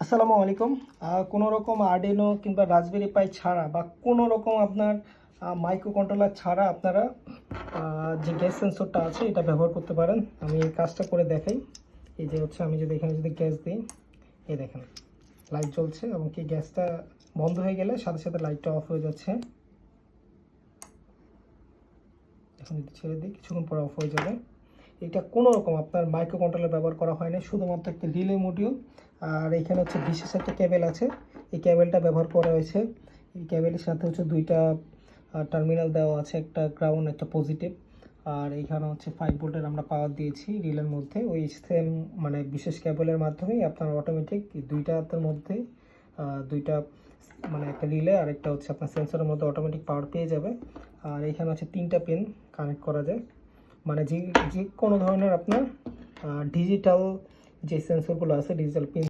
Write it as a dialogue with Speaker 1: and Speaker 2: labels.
Speaker 1: আসসালামু আলাইকুম। কোনো রকম আর্ডিনো কিংবা রাসবেরি পাই ছাড়া বা কোনো রকম আপনার মাইক্রো কন্ট্রোলার ছাড়া আপনারা যে গ্যাস সেন্সরটা আছে এটা ব্যবহার করতে পারেন। আমি এই কাজটা করে দেখাই। এই যে হচ্ছে আমি যদি এখানে যদি গ্যাস দিই, এই দেখেন লাইট জ্বলছে এবং কি গ্যাসটা বন্ধ হয়ে গেলে সাথে সাথে লাইটটা অফ হয়ে যাচ্ছে। এখন যদি ছেড়ে দিই কিছুক্ষণ পরে অফ হয়ে যাবে। এটা কোনো রকম আপনার মাইক্রো কন্ট্রোলার ব্যবহার করা হয় না, শুধুমাত্র একটা রিলে মডিউল। আর এখানে হচ্ছে বিশেষ একটা কেবল আছে, এই কেবলটা ব্যবহার করা হয়েছে। এই কেবলের সাথে হচ্ছে দুইটা টার্মিনাল দেওয়া আছে, একটা গ্রাউন্ড একটা পজিটিভ। আর এখানে হচ্ছে 5 ভোল্টের আমরা পাওয়ার দিয়েছি রিলের মধ্যে। ওই সেম মানে বিশেষ কেবলের মাধ্যমেই আপনার অটোমেটিক দুইটা হাতের মধ্যে দুইটা মানে একটা রিলে আর একটা হচ্ছে আপনার সেন্সরের মধ্যে অটোমেটিক পাওয়ার পেয়ে যাবে। আর এখানে হচ্ছে 3টা পিন কানেক্ট করা যায়, মানে যে যে কোনো ধরনের আপনার ডিজিটাল যে সেন্সরগুলো আছে ডিজিটাল পিন